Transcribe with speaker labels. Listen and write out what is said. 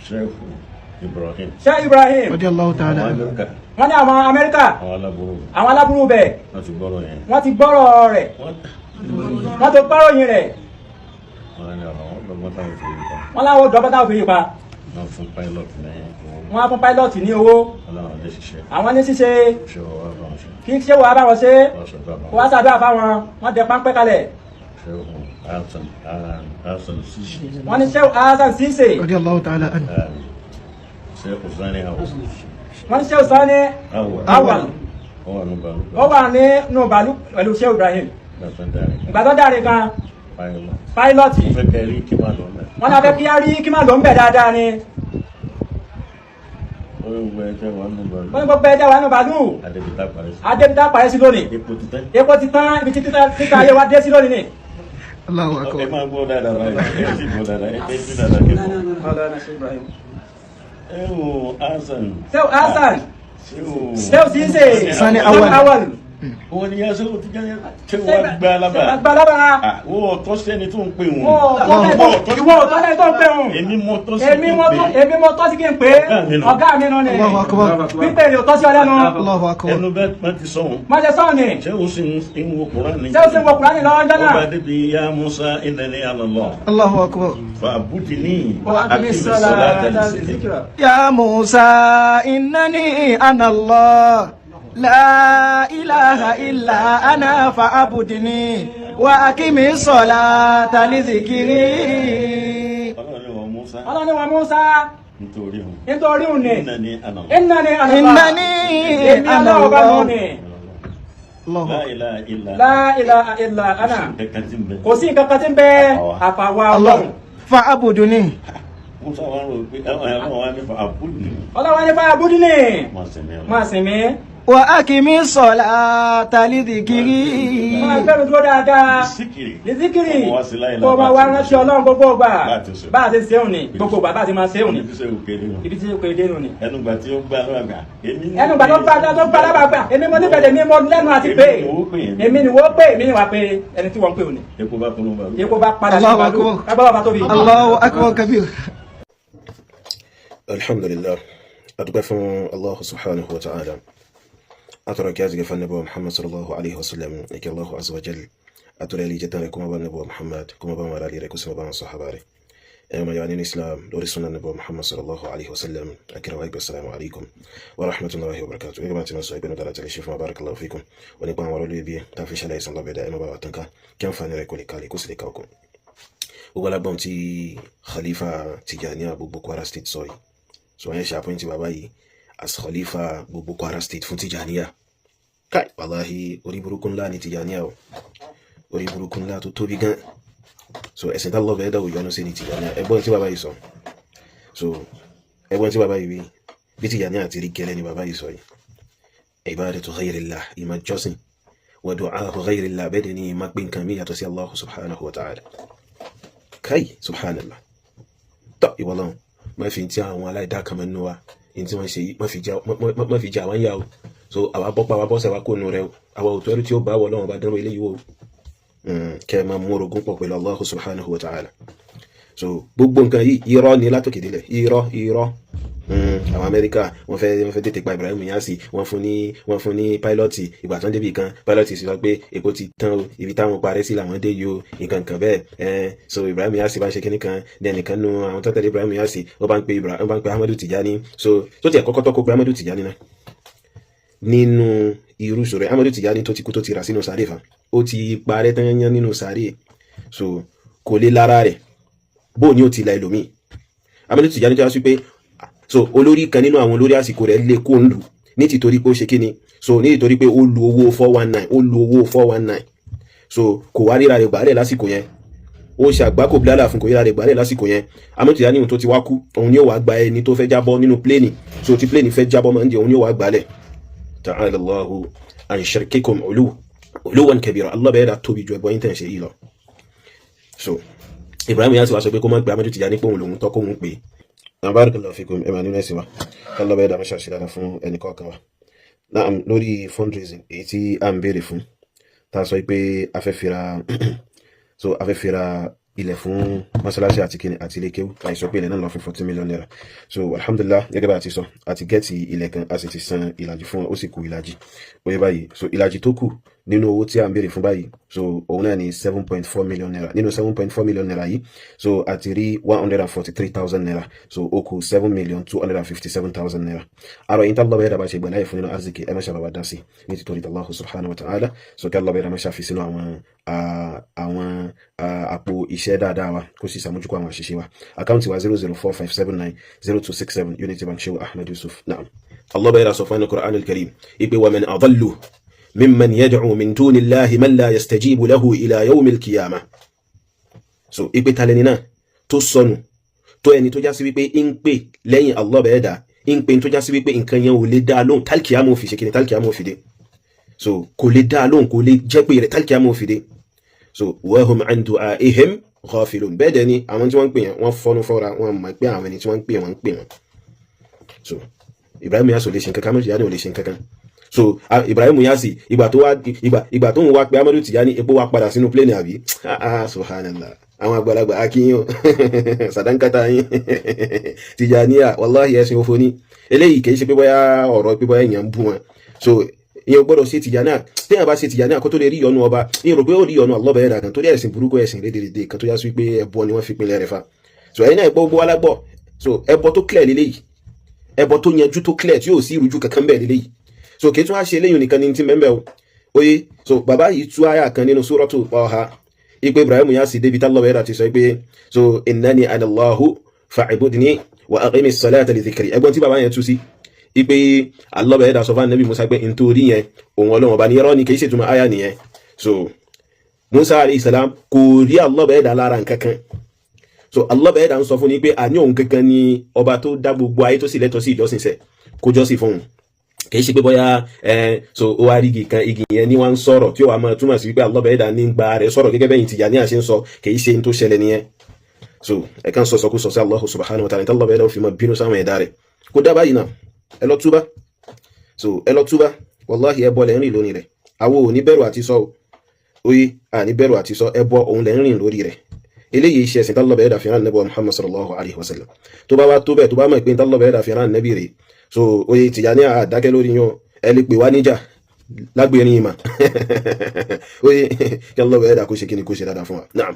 Speaker 1: Sheikh Ibrahim.
Speaker 2: Sheikh Ibrahim.
Speaker 3: Radiyallahu ta'ala.
Speaker 2: Wọ́n ní àwọn Amẹ́ríkà. Àwọn aláburú bẹ̀. Wọ́n ti gbọ́rọ̀ rẹ̀. Wọ́n ti gbọ́rọ̀ yín rẹ̀. Wọ́n láwọn dọ́gbọ́n táwọn fi yí pa. Wọ́n á fún pilot ní owó. Àwọn ní ṣíṣe. Kí ṣé wàá bá wọn ṣe. Wọ́n á ṣàdúrà fáwọn. Wọ́n dẹ páńpẹ́ kalẹ̀. Wọ́n ní Sheikh Hasan Cisse.
Speaker 3: Radiyallahu ta'ala anhu.
Speaker 2: Wọ́n ní Sheikh Sani Awal. Ó wà ní nù bàálù pẹ̀lú Sheikh Ibrahim. Ìgbà tó dáre kan. Pilot. Wọ́n náà fẹ́ kí á rí kí máa lọ ń bẹ̀ dáadáa ni. Wọ́n ní gbogbo ẹjẹ́ wà nù bàálù. Adébítà parẹ́ sí lónìí. Epo ti tán ibi tí títa ayé wa dé sí lónìí ni.
Speaker 3: Allahu akbar.
Speaker 1: Ẹ máa gbọ́ dáadáa báyìí. Ẹ sì gbọ́ dáadáa. Ẹ sí dáadáa kí Sheikh Hasan. Sheikh Cisse.
Speaker 3: Sani Awal.
Speaker 1: Wọ́n ní yá sọ́wọ́ ti jẹ́ wọ́n gbá lábàá. Wọ́n tọ́ sẹ́ni tó ń pè wọ́n.
Speaker 2: Ìwọ tọ́ sẹ́ni tó ń pè wọ́n.
Speaker 1: Èmi mọ tọ́ sí
Speaker 2: kí n pè. Ọ̀gá mi nù ni.
Speaker 3: Allahu akbar.
Speaker 2: Pípé rẹ̀ ò tọ́ sí ọ lẹ́nu.
Speaker 3: Allahu akbar.
Speaker 1: Ẹnu bẹ́ẹ̀ máa ti sọ̀hún.
Speaker 2: Má ṣe sọ̀hún ni.
Speaker 1: Ṣé o sì ń wo Kùránì?
Speaker 2: Lọ́wọ́ jọ́nà.
Speaker 1: Ọba débi ya Musa innani ana Allah.
Speaker 3: Allahu akbar.
Speaker 1: Fa'budni
Speaker 2: Wa aqimis salata zikra.
Speaker 3: Ya Musa innani ana Allah. La ilaha illa ana fa'budni wa aqimi salata li dhikri.
Speaker 1: Ọlọ́run wa Musa. Nítorí
Speaker 2: òun ni.
Speaker 1: Innani ana Allah.
Speaker 3: Innani ana Allah.
Speaker 2: La ilaha illa ana. Kò sí nǹkan kan tí ń bẹ àfàwà Ọlọ́run.
Speaker 3: Fa'budni.
Speaker 1: Musa wá rò pé Ọlọ́run wá ní fa'budni.
Speaker 2: Ọlọ́run wá ní fa'budni. Máa sìn mí.
Speaker 3: Wa aqimi salata li dhikri.
Speaker 2: Máa gbẹ́rù dúró dáadáa. Ní síkìrì. Kó máa wá rántí Ọlọ́run gbogbo ìgbà. Bá a ti ṣeun ni. Gbogbo ìgbà bá a ti máa ṣeun ni. Ibi tí ó kéde nù ni.
Speaker 1: Ẹnugbà tí ó gbà lọ́wọ́ gbà.
Speaker 2: Ẹnugbà tó gbà lábàá gbà. Èmi mo nífẹ̀ẹ́ tèmi mo lẹ́nu àti pé. Èmi ni wọ́n pè èmi ni wà pé ẹni tí wọ́n pè òní. Epo bá padà sí ìbàdó. Kábàlá bá tóbi.
Speaker 3: Allahu akbar kabir.
Speaker 4: Alhamdulillah. Adúpẹ́ fún Allah subhanahu wa ta'ala. أترى كازك فالنبي محمد صلى الله عليه وسلم إك الله عز وجل أترى لي جدا كما بان النبي محمد كما بان علي ركوس ما بان الصحابة أما يعني الإسلام دور سنة النبي محمد صلى الله عليه وسلم أكرم السلام عليكم ورحمة الله وبركاته إذا ما تنسوا بين دلالة الشيخ بارك الله فيكم ونبقى ورولي بي تعرفش عليه صلى الله عليه وسلم بابا كم فاني ركولي كالي كسلي كوكو وقال بمتي خليفة تجانيا بوكوارا ستيت سوي سو أنا شايفين باباي as khalifa gbogbo Kwara State fún Tijaniya kai wallahi orí burúkú ńlá ni Tijaniya o orí burúkú ńlá tó tóbi gan so ẹ̀sìn tá lọ́bẹ̀ẹ́ dáwò yọnu sí ni Tijaniya ẹgbọ́n tí bàbá yìí sọ so ẹgbọ́n tí bàbá yìí wí bí Tijaniya ti rí gẹ́lẹ́ ni bàbá yìí sọ yìí ibadatu ghayrillah ìmá jọ́sìn wa du'a'u ghayrillah bẹ́ẹ̀ ni ìmá pín kan mí yàtọ̀ sí Allah subhanahu wa ta'ala kai subhanallah tọ́ ìwọlọ́n má fi tí àwọn aláìdá kan mẹ́nu wa tí wọ́n ṣe má fi jà wọ́n yà o so àwa bọ́pá wa bọ́sẹ̀ wa kó nu rẹ o àwa òtún ẹrú tí ó bá wọ lọ́wọ́ bá dánwó eléyìí o kẹ́ ẹ máa mú orogún pọ̀ pẹ̀lú Allah subhanahu wa ta'ala so gbogbo nǹkan yìí irọ́ ni látòkè délẹ̀ irọ́ àwọn Amẹ́ríkà wọ́n fẹ́ tètè pa Ibrahim Inyasi wọ́n fún ní pílọ́tì ìgbà tán débì kan pílọ́tì sì sọ pé epo ti tán o ibi táwọn parẹ́ sí làwọn dé yìí o nǹkan kan bẹ́ẹ̀ so Ibrahim Inyasi bá ń ṣe kíní kan dẹ́nìkan nu àwọn tó tẹ̀lé Ibrahim Inyasi wọ́n bá ń pe Ahmadu Tijani so tó tiẹ̀ kọ́kọ́ tó kó pe Ahmadu Tijani náà nínú irú ìṣòro Ahmadu Tijani tó ti kú tó ti rà sínú sáré fa ó ti parẹ́ tán yán nínú sáré so kò lè lára rẹ̀ bó ni ó ti la ẹlòmíì Ahmadu Tijani tó yá sí pé so olórí kan nínú àwọn olórí àsìkò rẹ̀ lè kó ń lù ní tìtorí pé ó ṣe kíni so ní tìtorí pé ó lu owó 419 so kò wá ríra rẹ̀ gbàrẹ̀ lásìkò yẹn ó ṣe àgbákò blálà fún kò ríra rẹ̀ gbàrẹ̀ lásìkò yẹn Ahmadu Tijani tó ti wá kú òun ni ó wá gba ẹni tó fẹ́ jábọ́ nínú pléènì so tí pléènì fẹ́ jábọ́ máa ń di òun ni ó wá gbálẹ̀ ta'ala Allahu an shirkikum uluwan kabira Allah bẹ́ẹ̀ dà tóbi ju ẹbọ yín tẹ̀ ń ṣe yìí lọ so Ibrahim Inyasi wá sọ pé kó má gbé Ahmadu Tijani pé òun lòun tọ́ kóun pè barakallahu fikum ẹ máa nínú ẹ̀sìn wa kálọ́ bẹ́ẹ̀ dàmú ṣàṣì dáadáa fún ẹnì kọ̀ọ̀kan wa náà lórí fundraising èyí tí a ń béèrè fún tá a sọ pé afẹ́fẹ́ra ilẹ̀ fún mọ́sálásí àti kíni àti ilé kéwú àìsọ pé ilẹ̀ náà lọ fún 14 million naira. So alhamdulillah gẹ́gẹ́ bá a ti sọ àti gẹ́ẹ̀tì ilẹ̀ kan a sì ti san ìlàjì fún ó sì kù ìlàjì ó yẹ báyìí. So ìlàjì tó kù nínú owó tí a ń béèrè fún báyìí so òun náà ní 7.4 million naira. Nínú 7.4 million naira yìí so a ti rí 143,000 naira, so ó kù 7,257,000 naira. àrò yìí tálọ́ bẹ́ẹ̀ dàbà ṣe gbẹ̀láyè fún nínú arziki ẹ má ṣe bàbá dá sí ní títorí Allahu subhanahu wa ta'ala. So kí Allah bẹ́ẹ̀ dàbà ṣàfi sínú àwọn àpò iṣẹ́ dáadáa wa kó sì sàmójúkọ àwọn àṣìṣe wa. Àkáǹtì wa 0045790267 Unity Bank Shehu Ahmed Yusuf. Naam. Allah bẹ́ẹ̀ dà sọ fún Qur'an al-Karim ipe wa man adallu mimman yad'u min duni Allahi man la yastajibu lahu ila yawmi al-qiyamah. So ipe talẹ́ni náà tó sọnù tó ẹni tó já sí wípé ń pè lẹ́yìn Allah bẹ́ẹ̀ dà ń pè tó já sí wípé nǹkan yẹn ò lè dá lóhùn tálkìyàmọ̀ fi ṣe kí ni tálkìyàmọ̀ fi dé. So kò lè dá lóhùn kò lè jẹ́ pé rẹ̀ tálkìyàmọ̀ fi dé. So wa hum an du'aihim ghafilun. Bẹ́ẹ̀ dẹ̀ ni àwọn tí wọ́n ń pè yẹn wọ́n fọ́nú fọ́ra wọ́n mọ̀ pé àwọn ẹni tí wọ́n ń pè wọ́n ń pè wọ́n. So Ibrahim Niasse ò lè ṣe nǹkan kan, Amadu Tijani ò lè ṣe nǹkan kan. So Ibrahim Niasse ìgbà tó ń wá pé Amadu Tijani epo wá padà sínú plane àbí subhanallah àwọn àgbàlagbà akíyàn sàdánkátà yín Tijaniya wallahi ẹ̀sìn òfò ní eléyìí kìí ṣe pé bóyá ọ̀rọ̀ pé bóyá èèyàn bú wọn. So ìyẹn gbọ́dọ̀ ṣe Tijaniya téèyàn bá ṣe Tijaniya kó tó lè rí ìyọ́nú ọba ìyẹn rò pé ó rí ìyọ́nú Allah bẹ́ẹ̀ dà kan torí ẹ̀sìn burúkú ẹ̀sìn rédèrèdè kan tó yá sí pé ẹbọ ni wọ́n fi pinlẹ̀ rẹ̀ fa. So ẹ̀yin náà gbogbo alágbọ̀ so ẹbọ tó clear lélẹ́yìí ẹbọ tó yanjú tó clear tí yóò sí ìrújú kankan bẹ́ẹ̀ lélẹ́yìí. So kì í tún wá ṣe eléyìí nìkan ní ti mẹ́mbẹ́ o oye. So bàbá yìí tú àyà kan nínú Suratu Taha ipe Ibrahim Niasse débi tálọ́ bẹ́ẹ̀ ti sọ pé so innani ana Allahu fa'budni wa aqimis salata li dhikri. Ẹgbọ́n tí bàbá yẹn tú sí ipe Allah bẹ́ẹ̀ dà sọ fún Ànábì Musa pé nítorí yẹn òun Ọlọ́run ọba ní irọ́ ni kì í ṣe túmọ̀ àyà nìyẹn. So Musa alayhi salam kò rí Allah bẹ́ẹ̀ dà lára nǹkankan. So Allah bẹ́ẹ̀ dà ń sọ fún ni pé àní òun kankan ni ọba tó dá gbogbo ayé tó sì lẹ́tọ̀ọ́ sí ìjọsìn sẹ̀ kó jọ́sìn fún òun. Kìí ṣe pé bóyá so ó wá rí igi kan igi yẹn ní wọ́n ń sọ̀rọ̀ tí ó wà máa túmọ̀ sí wípé Allah bẹ́ẹ̀ dà ní gba rẹ̀ sọ̀rọ̀ gẹ́gẹ́ bẹ́yìn Tijaniya ṣe ń sọ kìí ṣe ń tó ṣẹlẹ̀ nìyẹn. So ẹ kàn sọ kú sọ sí Allah subhanahu wa ta'ala tí Allah bẹ́ẹ̀ dà ó fi máa bínú sáwọn ẹ̀dá rẹ̀ kó dá báyìí náà ẹ lọ túbá. So ẹ lọ túbá wallahi ẹ bọ́ lẹ́ ń rìn lórí rẹ̀ àwọn ò ní bẹ̀rù àti sọ oye à ní bẹ̀rù àti sọ ẹ bọ́ òun lẹ́ ń rìn lórí rẹ̀. Eléyìí ṣe ẹ̀sìn tí Allah bẹ́ẹ̀ dà fi rán Ànábì Muhammad sallallahu alaihi wasallam. Tó bá wá tó bẹ́ẹ̀ tó bá mọ̀ pé tí Allah bẹ́ẹ̀ dà fi rán Ànábì rẹ̀ so oye Tijaniya àdákẹ́ lórí yan ẹ lè pè wá níjà lágbèrin ìmà oye kí Allah bẹ́ẹ̀ dà kó ṣe kí ni kó ṣe dáadáa fún wa. Naam.